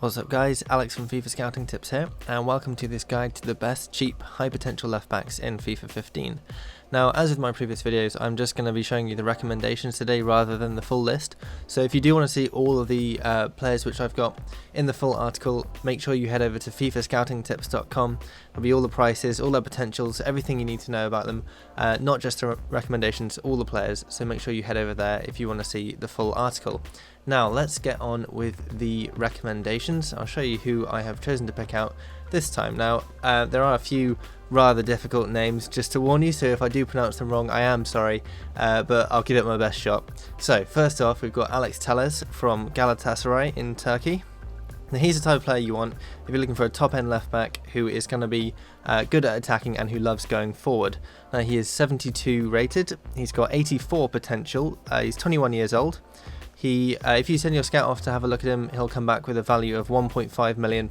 What's up guys, Alex from FIFA Scouting Tips here, and welcome to this guide to the best cheap high potential left backs in FIFA 15. Now, as with my previous videos, I'm just going to be showing you the recommendations today rather than the full list. So if you do want to see all of the players which I've got in the full article, make sure you head over to FIFAscoutingtips.com. There'll be all the prices, all their potentials, everything you need to know about them, not just the recommendations, all the players. So make sure you head over there if you want to see the full article. Now let's get on with the recommendations. I'll show you who I have chosen to pick out this time. Now there are a few rather difficult names, just to warn you, so if I do pronounce them wrong I am sorry, but I'll give it my best shot. So first off, we've got Alex Telles from Galatasaray in Turkey. Now he's the type of player you want if you're looking for a top end left back who is going to be good at attacking and who loves going forward. Now he is 72 rated, he's got 84 potential, he's 21 years old. If you send your scout off to have a look at him, he'll come back with a value of £1.5 million.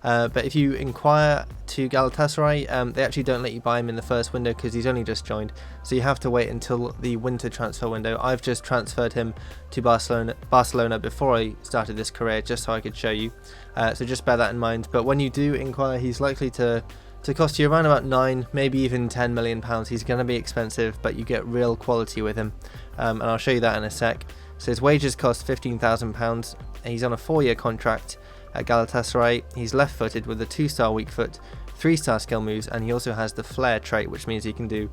But if you inquire to Galatasaray, they actually don't let you buy him in the first window because he's only just joined. So you have to wait until the winter transfer window. I've just transferred him to Barcelona before I started this career, just so I could show you. So just bear that in mind. But when you do inquire, he's likely to cost you around about 9, maybe even £10 million. He's going to be expensive, but you get real quality with him. And I'll show you that in a sec. So his wages cost £15,000. He's on a 4-year contract at Galatasaray. He's left-footed with a 2-star weak foot, 3-star skill moves, and he also has the flair trait, which means he can do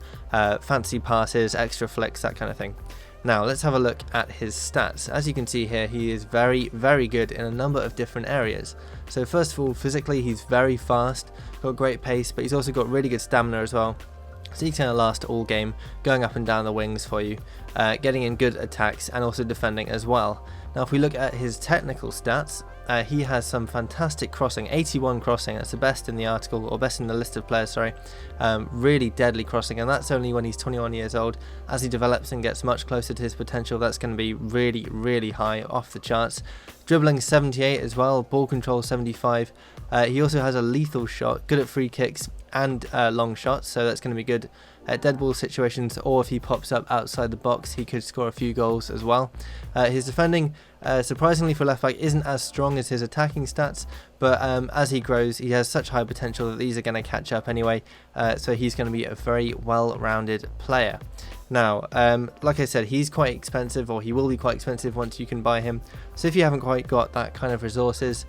fancy passes, extra flicks, that kind of thing. Now let's have a look at his stats. As you can see here, he is very, very good in a number of different areas. So first of all, physically he's very fast, got great pace, but he's also got really good stamina as well. So he's going to last all game, going up and down the wings for you, getting in good attacks and also defending as well. Now if we look at his technical stats, he has some fantastic crossing, 81 crossing, that's the best in the article, or best in the list of players, sorry. Really deadly crossing, and that's only when he's 21 years old. As he develops and gets much closer to his potential, that's going to be really, really high, off the charts. Dribbling 78 as well, ball control 75. He also has a lethal shot, good at free kicks and long shots, so that's going to be good at dead ball situations, or if he pops up outside the box he could score a few goals as well. His defending, surprisingly for left back, isn't as strong as his attacking stats, but as he grows he has such high potential that these are going to catch up anyway, so he's going to be a very well-rounded player. Now like I said, he's quite expensive, or he will be quite expensive once you can buy him, so if you haven't quite got that kind of resources,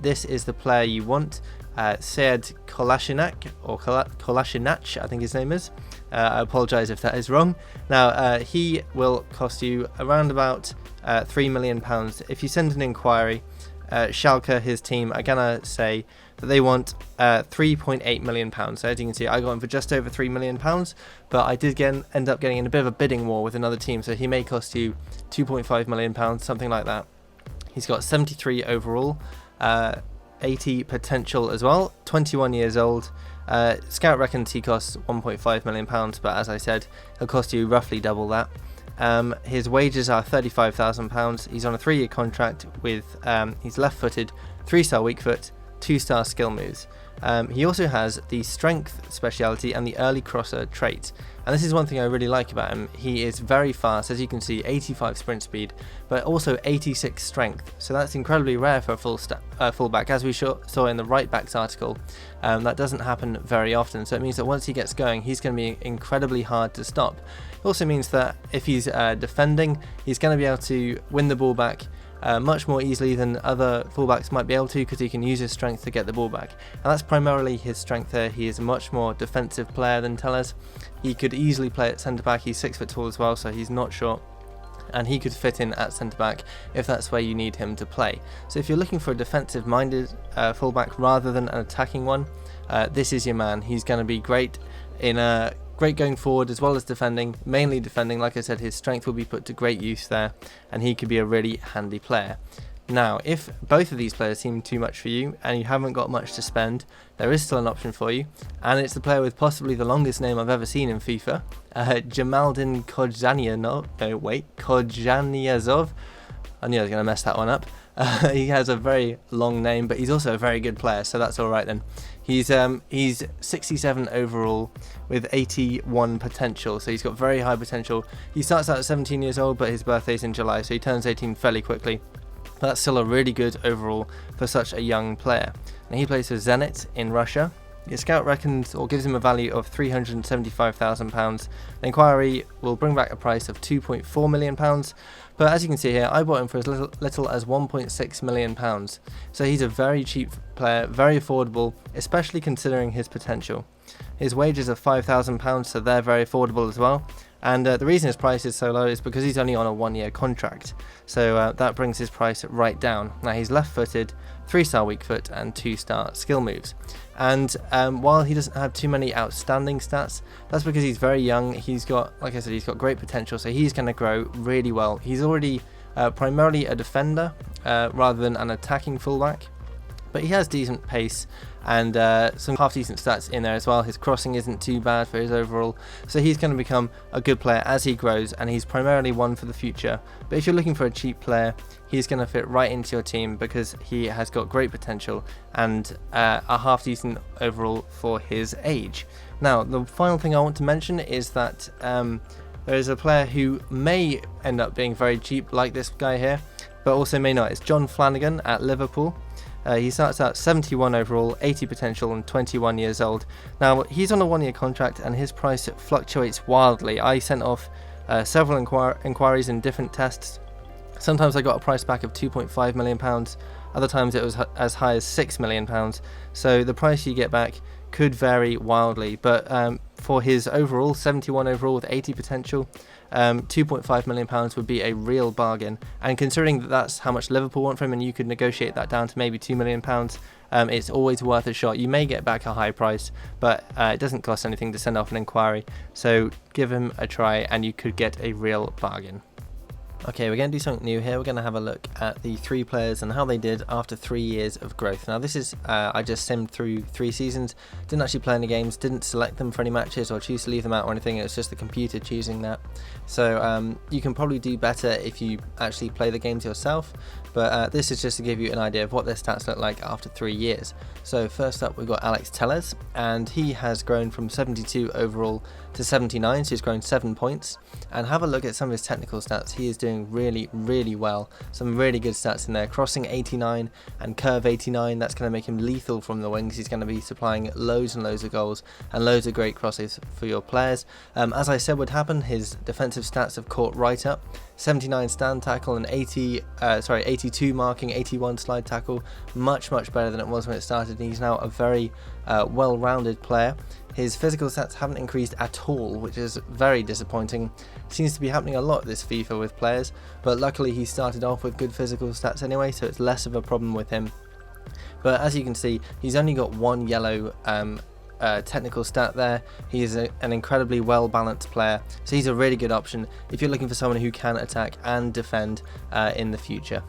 this is the player you want. Sead Kolasinac, or Kolasinac I think his name is. I apologise if that is wrong. Now he will cost you around about £3 million. If you send an inquiry, Schalke, his team, are gonna say that they want £3.8 million. So as you can see, I got him for just over £3 million, but I did end up getting in a bit of a bidding war with another team, so he may cost you £2.5 million, something like that. He's got 73 overall, 80 potential as well, 21 years old. Scout reckons he costs £1.5 million, but as I said, he'll cost you roughly double that. His wages are £35,000. He's on a 3-year contract with, he's left-footed, 3-star weak foot, 2-star skill moves. He also has the strength speciality and the early crosser trait, and this is one thing I really like about him. He is very fast, as you can see, 85 sprint speed, but also 86 strength, so that's incredibly rare for a fullback, as we saw in the right backs article. That doesn't happen very often, so it means that once he gets going he's going to be incredibly hard to stop. It also means that if he's defending, he's going to be able to win the ball back much more easily than other fullbacks might be able to, because he can use his strength to get the ball back, and that's primarily his strength there. He is a much more defensive player than Telles. He could easily play at centre back, he's 6 foot tall as well, so he's not short, and he could fit in at centre back if that's where you need him to play. So if you're looking for a defensive minded fullback rather than an attacking one, this is your man. He's going to be great going forward as well as defending, mainly defending. Like I said, his strength will be put to great use there, and he could be a really handy player. Now if both of these players seem too much for you and you haven't got much to spend, there is still an option for you, and it's the player with possibly the longest name I've ever seen in FIFA, Jamaldin Kodjaniazov. I knew I was going to mess that one up. He has a very long name, but he's also a very good player, so that's alright then. He's 67 overall with 81 potential, so he's got very high potential. He starts out at 17 years old, but his birthday's in July, so he turns 18 fairly quickly. but that's still a really good overall for such a young player. Now he plays for Zenit in Russia. His scout reckons or gives him a value of £375,000. The inquiry will bring back a price of £2.4 million, but as you can see here, I bought him for as little as £1.6 million. So he's a very cheap player, very affordable, especially considering his potential. His wages are £5,000, so they're very affordable as well. And the reason his price is so low is because he's only on a 1-year contract. So that brings his price right down. Now he's left-footed, 3-star weak foot and 2-star skill moves. And while he doesn't have too many outstanding stats, that's because he's very young. He's got, like I said, he's got great potential, so he's going to grow really well. He's already primarily a defender rather than an attacking fullback, but he has decent pace and some half decent stats in there as well. His crossing isn't too bad for his overall, so he's going to become a good player as he grows, and he's primarily one for the future. But if you're looking for a cheap player, he's going to fit right into your team because he has got great potential and a half decent overall for his age. Now the final thing I want to mention is that there is a player who may end up being very cheap like this guy here, but also may not. It's John Flanagan at Liverpool. He starts out 71 overall, 80 potential and 21 years old. Now he's on a 1-year contract and his price fluctuates wildly. I sent off several inquiries in different tests. Sometimes I got a price back of £2.5 million, other times it was as high as £6 million. So the price you get back could vary wildly, but for his overall, 71 overall with 80 potential, £2.5 million would be a real bargain. And considering that that's how much Liverpool want for him, and you could negotiate that down to maybe £2 million, it's always worth a shot. You may get back a high price, but it doesn't cost anything to send off an inquiry, so give him a try and you could get a real bargain. Okay, we're going to do something new here. We're going to have a look at the 3 players and how they did after 3 years of growth. Now this is, I just simmed through 3 seasons, didn't actually play any games, didn't select them for any matches or choose to leave them out or anything. It was just the computer choosing that. So you can probably do better if you actually play the games yourself, but this is just to give you an idea of what their stats look like after 3 years. So first up we've got Alex Telles, and he has grown from 72 overall to 79, so he's grown 7 points. And have a look at some of his technical stats. He is doing really well. Some really good stats in there. Crossing 89 and curve 89. That's going to make him lethal from the wings. He's going to be supplying loads and loads of goals and loads of great crosses for your players. As I said would happen, his defensive stats have caught right up. 79 stand tackle and 82 marking, 81 slide tackle. Much better than it was when it started. He's now a very well-rounded player. His physical stats haven't increased at all, which is very disappointing. Seems to be happening a lot this FIFA with players, but luckily he started off with good physical stats anyway, so it's less of a problem with him. But as you can see, he's only got 1 yellow technical stat there. He is an incredibly well balanced player, so he's a really good option if you're looking for someone who can attack and defend in the future.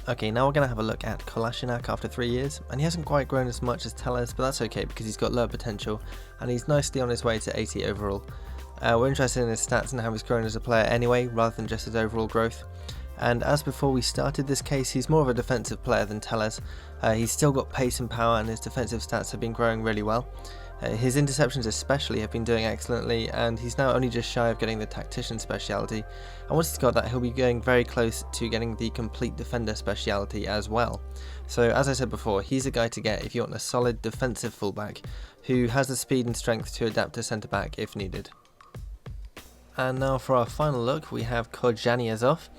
Okay, now we're going to have a look at Kolasinac after 3 years, and he hasn't quite grown as much as Telles, but that's okay because he's got lower potential and he's nicely on his way to 80 overall. We're interested in his stats and how he's grown as a player anyway, rather than just his overall growth. And as before we started this case, he's more of a defensive player than Telles. He's still got pace and power, and his defensive stats have been growing really well. His interceptions especially have been doing excellently, and he's now only just shy of getting the tactician speciality. And once he's got that, he'll be going very close to getting the complete defender speciality as well. So as I said before, he's a guy to get if you want a solid defensive fullback who has the speed and strength to adapt to centre back if needed. And now for our final look, we have Korjaniazov,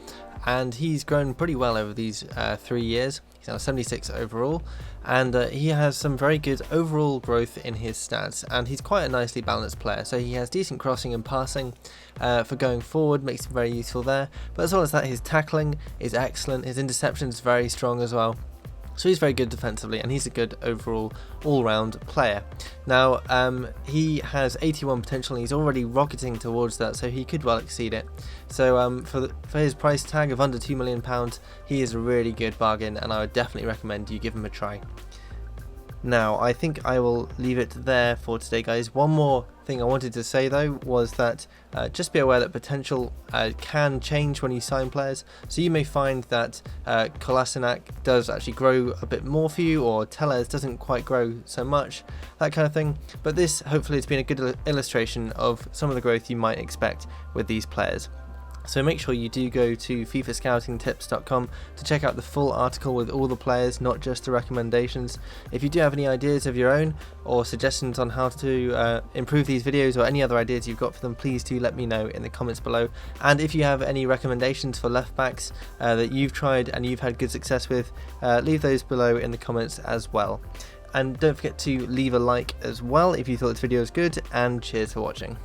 and he's grown pretty well over these 3 years. He's now 76 overall, and he has some very good overall growth in his stats, and he's quite a nicely balanced player. So he has decent crossing and passing for going forward, makes him very useful there, but as well as that, his tackling is excellent, his interception is very strong as well. So he's very good defensively, and he's a good overall all-round player. Now he has 81 potential, and he's already rocketing towards that, so he could well exceed it. So for his price tag of under £2 million, he is a really good bargain, and I would definitely recommend you give him a try. Now I think I will leave it there for today, guys. One more thing I wanted to say though was that just be aware that potential can change when you sign players, so you may find that Kolasinac does actually grow a bit more for you, or Telles doesn't quite grow so much, that kind of thing. But this hopefully has been a good illustration of some of the growth you might expect with these players. So make sure you do go to FIFAscoutingtips.com to check out the full article with all the players, not just the recommendations. If you do have any ideas of your own or suggestions on how to improve these videos or any other ideas you've got for them, please do let me know in the comments below. And if you have any recommendations for left backs that you've tried and you've had good success with, leave those below in the comments as well. And don't forget to leave a like as well if you thought this video was good, and cheers for watching.